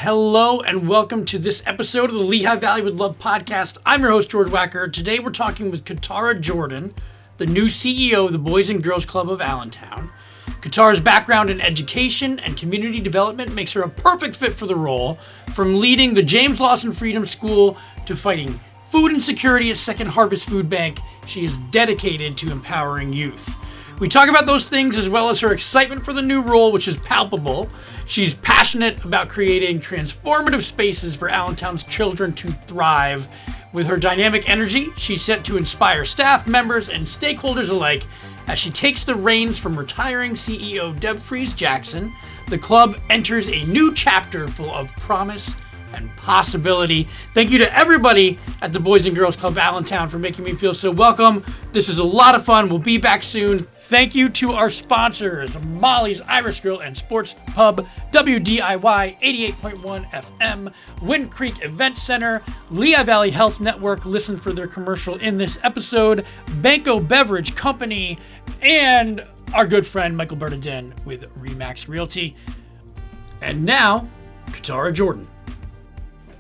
Hello and welcome to this episode of the Lehigh Valley with Love podcast. I'm your host, George Wacker. Today we're talking with Katarah Jordan, the new CEO of the Boys and Girls Club of Allentown. Katarah's background in education and community development makes her a perfect fit for the role, from leading the James Lawson Freedom School to fighting food insecurity at Second Harvest Food Bank. She is dedicated to empowering youth. We talk about those things as well as her excitement for the new role, which is palpable. She's passionate about creating transformative spaces for Allentown's children to thrive. With her dynamic energy, she's set to inspire staff members and stakeholders alike as she takes the reins from retiring CEO Deb Fries Jackson. The club enters a new chapter full of promise and possibility. Thank you to everybody at the Boys and Girls Club Allentown for making me feel so welcome. This is a lot of fun. We'll be back soon. Thank you to our sponsors, Molly's Irish Grill and Sports Pub, WDIY 88.1 FM, Wind Creek Event Center, Lehigh Valley Health Network. Listen for their commercial in this episode, Banco Beverage Company, and our good friend Michael Bernardin with Remax Realty. And now, Katarah Jordan.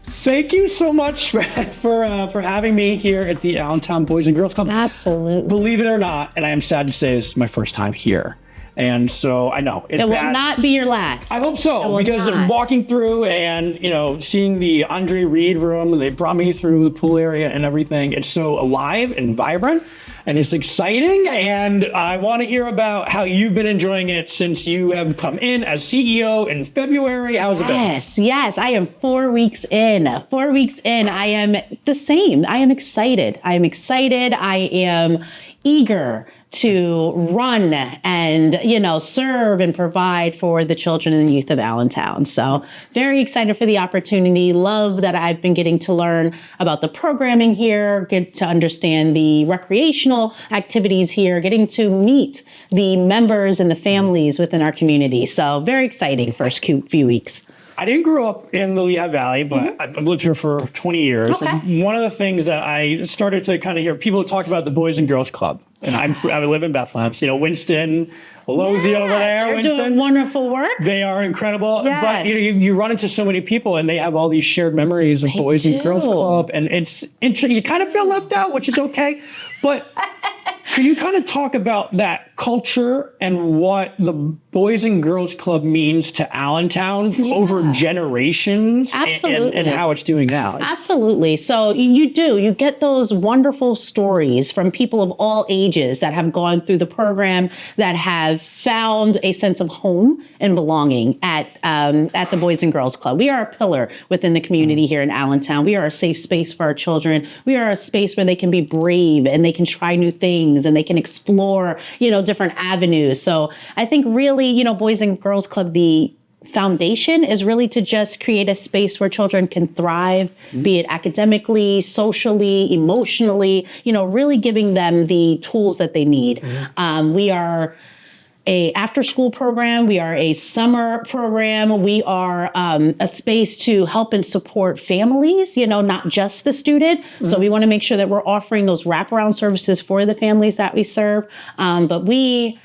Thank you so much for having me here at the Allentown Boys and Girls Club. Absolutely. Believe it or not, and I am sad to say this is my first time here. And so I know it's it bad. will not be your last. I hope so, because walking through and, seeing the Andre Reed room, they brought me through the pool area and everything. It's so alive and vibrant and it's exciting. And I want to hear about how you've been enjoying it since you have come in as CEO in February. How's it been? Yes. I am 4 weeks in. 4 weeks in. I am the same. I am excited. I am eager to run and, serve and provide for the children and youth of Allentown. So very excited for the opportunity. Love that I've been getting to learn about the programming here, get to understand the recreational activities here, getting to meet the members and the families within our community. So very exciting first few weeks. I didn't grow up in the Lehigh Valley, but I've lived here for 20 years. Okay. And one of the things that I started to kind of hear, people talk about the Boys and Girls Club. And I live in Bethlehem. So, Winston, Losey over there. They're Winston. doing wonderful work. They are incredible. Yes. But, you run into so many people and they have all these shared memories of Boys and Girls Club. And it's interesting. You kind of feel left out, which is okay. But can you kind of talk about that culture and what the Boys and Girls Club means to Allentown over generations and how it's doing now? Absolutely. So you get those wonderful stories from people of all ages that have gone through the program, that have found a sense of home and belonging at the Boys and Girls Club. We are a pillar within the community here in Allentown. We are a safe space for our children. We are a space where they can be brave and they can try new things and they can explore, different avenues. So I think really, Boys and Girls Club, the foundation is really to just create a space where children can thrive, be it academically, socially, emotionally, really giving them the tools that they need. We are a after-school program. We are a summer program. We are a space to help and support families, not just the student. So we want to make sure that we're offering those wraparound services for the families that we serve. But we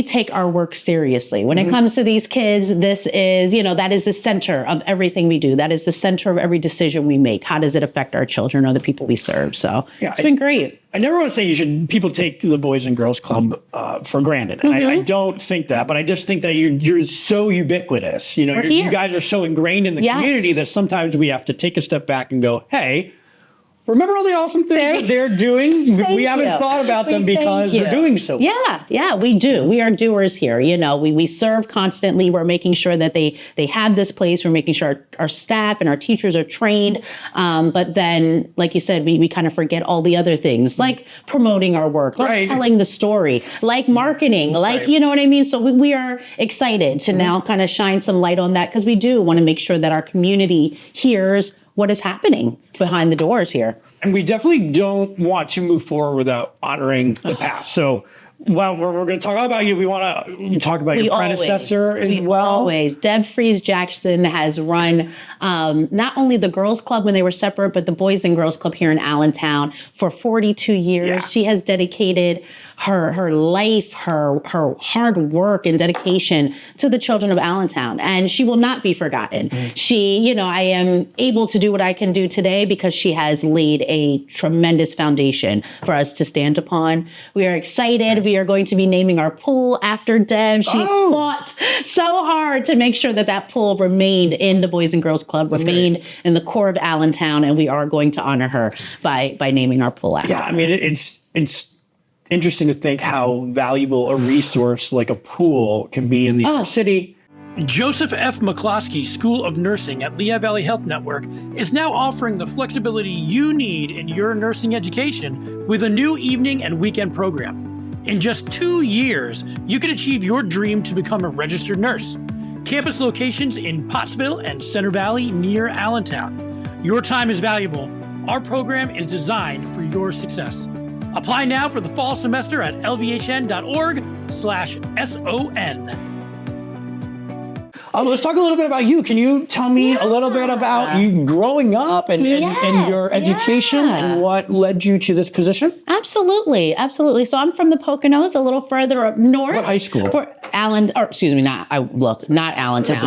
take our work seriously. When it comes to these kids, this is, that is the center of everything we do. That is the center of every decision we make. How does it affect our children or the people we serve? So it's been great. I never want to say people take the Boys and Girls Club for granted. And I don't think that, but I just think that you're so ubiquitous. You guys are so ingrained in the community that sometimes we have to take a step back and go, hey, remember all the awesome things that they're doing? We haven't thought about them because they're doing so well. Yeah, we do. We are doers here. We serve constantly. We're making sure that they have this place. We're making sure our staff and our teachers are trained. But then, like you said, we kind of forget all the other things, like promoting our work, like telling the story, like marketing, you know what I mean? So we are excited to now kind of shine some light on that, because we do want to make sure that our community hears what is happening behind the doors here. And we definitely don't want to move forward without honoring the past. So while we're going to talk about you, we want to talk about your predecessor as well. Always. Deb Fries Jackson has run not only the Girls Club when they were separate, but the Boys and Girls Club here in Allentown for 42 years. Yeah. She has dedicated her life, her hard work and dedication to the children of Allentown. And she will not be forgotten. She, I am able to do what I can do today because she has laid a tremendous foundation for us to stand upon. We are excited. We are going to be naming our pool after Deb. She fought so hard to make sure that pool remained in the Boys and Girls Club, remained in the core of Allentown, and we are going to honor her by naming our pool after. Yeah, I mean, it's interesting to think how valuable a resource like a pool can be in the city. Joseph F. McCloskey School of Nursing at Lehigh Valley Health Network is now offering the flexibility you need in your nursing education with a new evening and weekend program. In just 2 years, you can achieve your dream to become a registered nurse. Campus locations in Pottsville and Center Valley near Allentown. Your time is valuable. Our program is designed for your success. Apply now for the fall semester at lvhn.org/SON. Let's talk a little bit about you. Can you tell me a little bit about you growing up and your education and what led you to this position? Absolutely. So I'm from the Poconos, a little further up north. What high school? Not Allentown.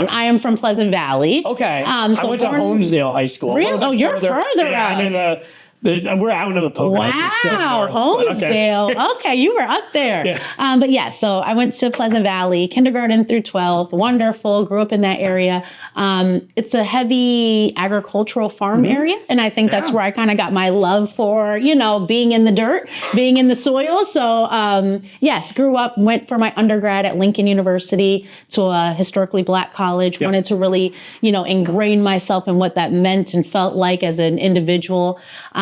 I am from Pleasant Valley. Okay. I went to Holmesdale High School. Really? Oh, you're further up. I'm in we're out of the Poconos. Wow, Holmesdale. Okay, you were up there. Yeah. But yeah, so I went to Pleasant Valley, kindergarten through 12th. Wonderful. Grew up in that area. It's a heavy agricultural farm area, and I think that's where I kind of got my love for, being in the dirt, being in the soil. So yes, grew up, went for my undergrad at Lincoln University to a historically Black college. Wanted to really, ingrain myself in what that meant and felt like as an individual.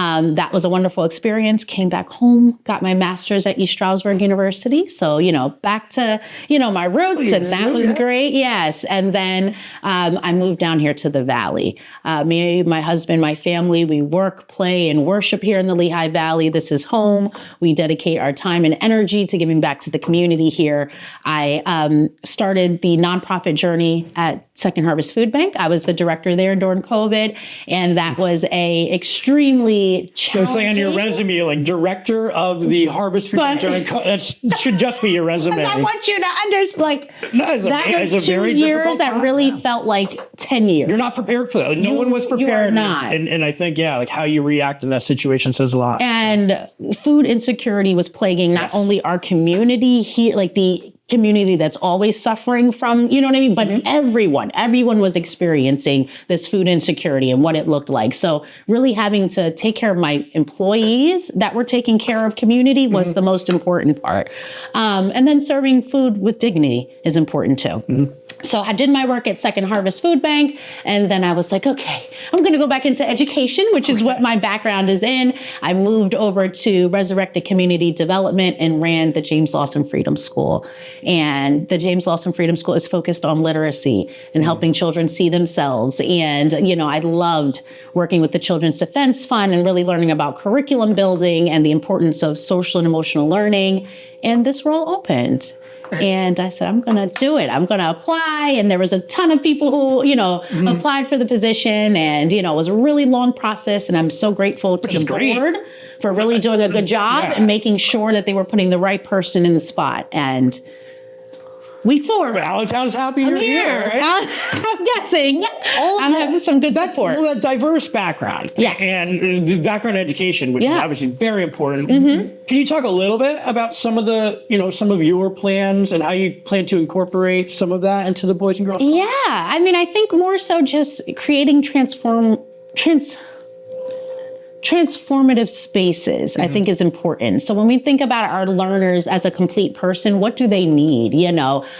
That was a wonderful experience. Came back home, got my master's at East Stroudsburg University. So, back to, my roots, and that was great. Yes. And then I moved down here to the Valley. Me, my husband, my family, we work, play, and worship here in the Lehigh Valley. This is home. We dedicate our time and energy to giving back to the community here. I started the nonprofit journey at Second Harvest Food Bank. I was the director there during COVID, and that was a extremely challenging. So on your resume, like director of the Harvest Food Bank, that should just be your resume. I want you to understand, that was 2 very years that really felt like 10 years. You're not prepared for that. No one was prepared. You are not. And I think, how you react in that situation says a lot. And food insecurity was plaguing not only our community here, like the community that's always suffering from, you know what I mean? But everyone was experiencing this food insecurity and what it looked like. So really having to take care of my employees that were taking care of community was the most important part. And then serving food with dignity is important too. So I did my work at Second Harvest Food Bank, and then I was like, okay, I'm going to go back into education, which is what my background is in. I moved over to Resurrected Community Development and ran the James Lawson Freedom School. And the James Lawson Freedom School is focused on literacy and helping children see themselves. And, I loved working with the Children's Defense Fund and really learning about curriculum building and the importance of social and emotional learning. And this role opened. And I said, I'm going to do it. I'm going to apply. And there was a ton of people who, applied for the position. And, it was a really long process. And I'm so grateful to the board for really doing a good job and making sure that they were putting the right person in the spot. And week 4. Allentown's happy you're here, right? I'm guessing. I'm having some good support. Well, that diverse background. Yes. And the background in education, which is obviously very important. Can you talk a little bit about some of your plans and how you plan to incorporate some of that into the Boys and Girls Club? Yeah. I mean, I think more so just creating transformative spaces, I think is important. So when we think about our learners as a complete person, what do they need?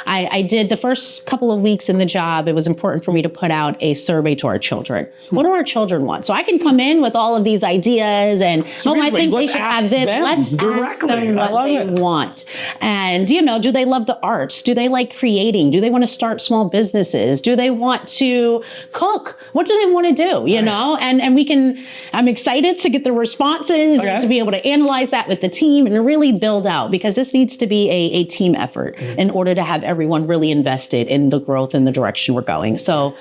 I did the first couple of weeks in the job, it was important for me to put out a survey to our children. What do our children want? So I can come in with all of these ideas and, I think they should have this. Let's directly. ask them what they want. And, do they love the arts? Do they like creating? Do they want to start small businesses? Do they want to cook? What do they want to do? And I'm excited to get the responses and to be able to analyze that with the team and really build out, because this needs to be a team effort in order to have everyone really invested in the growth and the direction we're going. So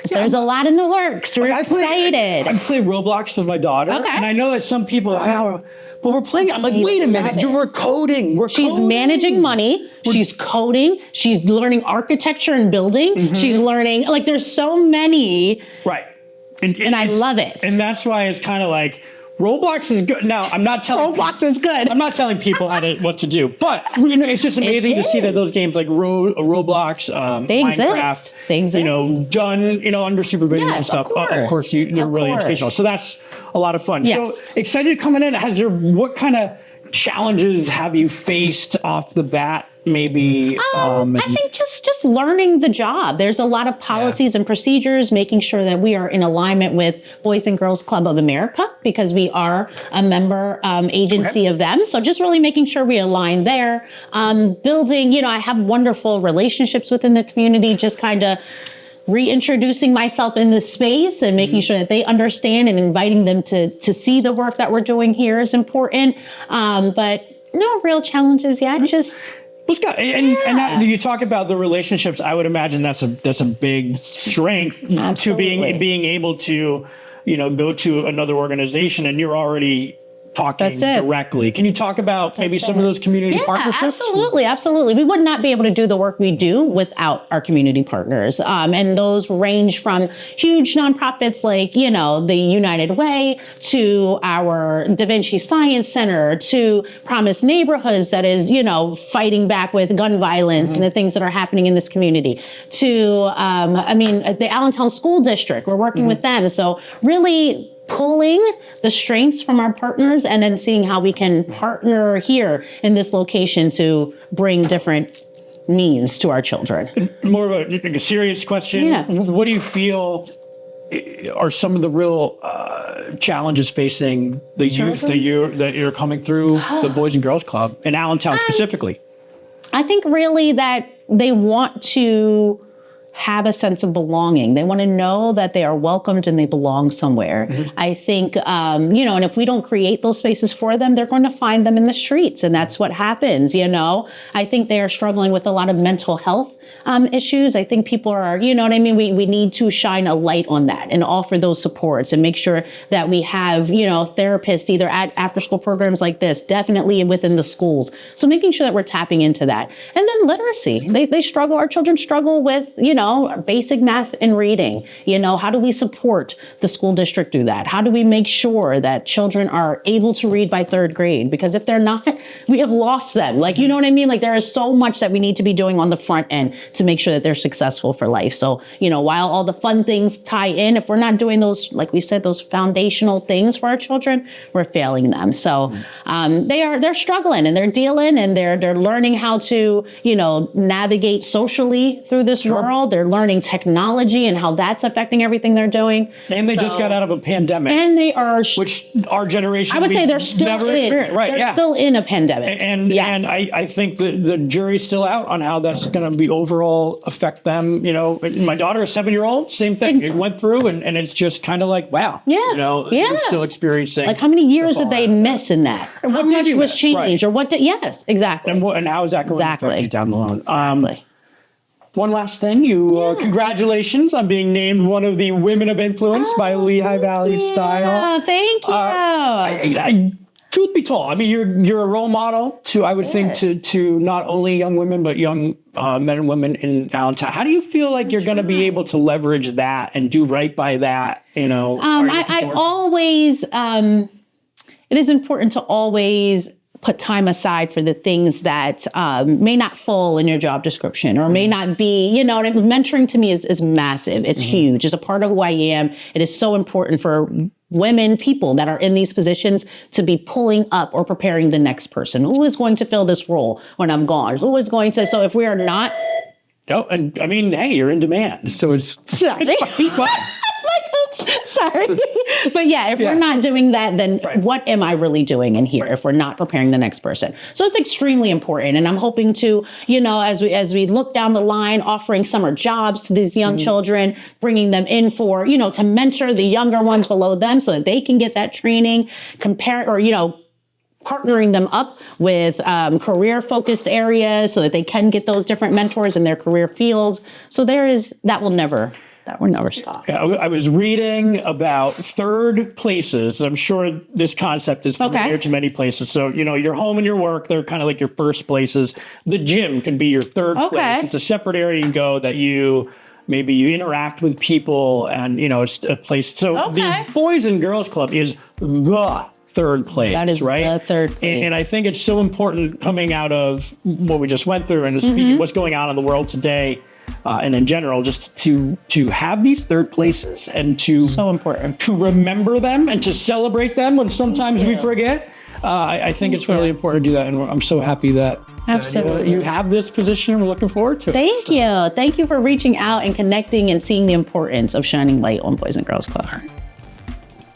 There's a lot in the works. We're excited. I play Roblox with my daughter, Okay. and I know that some people, but we're playing. I'm like, wait a minute, we're coding. She's managing money. She's coding. She's learning architecture and building. She's learning, like, there's so many. Right. And I love it. And that's why it's kind of like, Roblox is good. Now, I'm not telling Roblox is good. I'm not telling people what to do, but it's just amazing to see that those games like Roblox, They Minecraft, exist. They exist. done under supervision and Yes, stuff. of course. They're really educational. So that's a lot of fun. Yes. So excited coming in. What kind of challenges have you faced off the bat? Maybe I think just learning the job. There's a lot of policies and procedures, making sure that we are in alignment with Boys and Girls Club of America, because we are a member agency of them. So just really making sure we align there. Building, I have wonderful relationships within the community, just kind of reintroducing myself in this space and making sure that they understand, and inviting them to see the work that we're doing here is important. But no real challenges yet. Just and you talk about the relationships. I would imagine that's a big strength to being able to, go to another organization and you're already talking directly. Can you talk about maybe some of those community partnerships? Absolutely. We would not be able to do the work we do without our community partners. And those range from huge nonprofits like, the United Way, to our Da Vinci Science Center, to Promise Neighborhoods that is, fighting back with gun violence and the things that are happening in this community, to, the Allentown School District. We're working with them. So really pulling the strengths from our partners and then seeing how we can partner here in this location to bring different means to our children. More of a serious question. Yeah. What do you feel are some of the real challenges facing the youth that you're coming through the Boys and Girls Club in Allentown specifically? I think really that they want to have a sense of belonging. They want to know that they are welcomed and they belong somewhere. I think, and if we don't create those spaces for them, they're going to find them in the streets. And that's what happens, I think they are struggling with a lot of mental health issues. I think people are, we need to shine a light on that and offer those supports and make sure that we have, therapists either at after school programs like this, definitely within the schools. So making sure that we're tapping into that. And then literacy. They struggle, our children struggle with, basic math and reading. How do we support the school district through that? How do we make sure that children are able to read by third grade? Because if they're not, we have lost them. Like, you know what I mean? Like, there is so much that we need to be doing on the front end to make sure that they're successful for life. So, while all the fun things tie in, if we're not doing those, like we said, those foundational things for our children, we're failing them. So they're struggling and they're dealing and they're learning how to, navigate socially through this world. They're learning technology and how that's affecting everything they're doing. And they just got out of a pandemic. And they are, which our generation, I would say they're still still in a pandemic. And I think the jury's still out on how that's going to be overall affect them. My daughter, a 7-year-old, same thing. It went through and it's just kind of like, wow. They're still experiencing. Like, how many years did they miss in that? And how much was changed? Or what did, yes, exactly. And how is that going to affect you down the line? Exactly. One last thing, congratulations on being named one of the Women of Influence by Lehigh Valley Style. Thank you. Truth be told, you're a role model to, I would think, to not only young women, but young men and women in Allentown. How do you feel like you're going to be able to leverage that and do right by that? I always, it is important to always put time aside for the things that may not fall in your job description or may not be, mentoring to me is massive. It's huge. It's a part of who I am. It is so important for women, people that are in these positions to be pulling up or preparing the next person. Who is going to fill this role when I'm gone? Who is going to, so if we are not. Oh, and hey, you're in demand. So it's fun. Sorry. But if we're not doing that, then what am I really doing in here if we're not preparing the next person? So it's extremely important. And I'm hoping to, as we look down the line, offering summer jobs to these young children, bringing them in for, to mentor the younger ones below them so that they can get that training, partnering them up with career-focused areas so that they can get those different mentors in their career fields. So that will never That will never stop. Yeah, I was reading about third places. I'm sure this concept is familiar to many places. So, your home and your work, they're kind of like your first places. The gym can be your third place. It's a separate area you go that maybe you interact with people and, it's a place. So the Boys and Girls Club is the third place, that is right? The third place. And I think it's so important coming out of what we just went through and speaking what's going on in the world today. And in general, just to have these third places and to so important to remember them and to celebrate them when sometimes we forget. I think it's really important to do that, and I'm so happy that you have this position. We're looking forward to it. Thank you for reaching out and connecting and seeing the importance of shining light on Boys and Girls Club.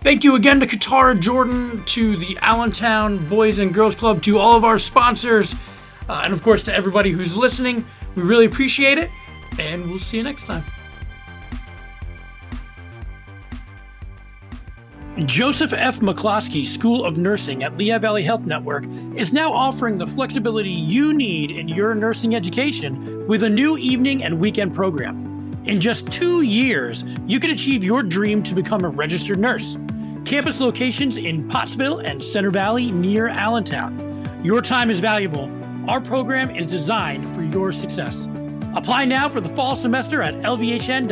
Thank you again to Katarah Jordan, to the Allentown Boys and Girls Club, to all of our sponsors, and of course to everybody who's listening. We really appreciate it. And we'll see you next time. Joseph F. McCloskey School of Nursing at Lehigh Valley Health Network is now offering the flexibility you need in your nursing education with a new evening and weekend program. In just 2 years, you can achieve your dream to become a registered nurse. Campus locations in Pottsville and Center Valley near Allentown. Your time is valuable. Our program is designed for your success. Apply now for the fall semester at lvhn.org/SON.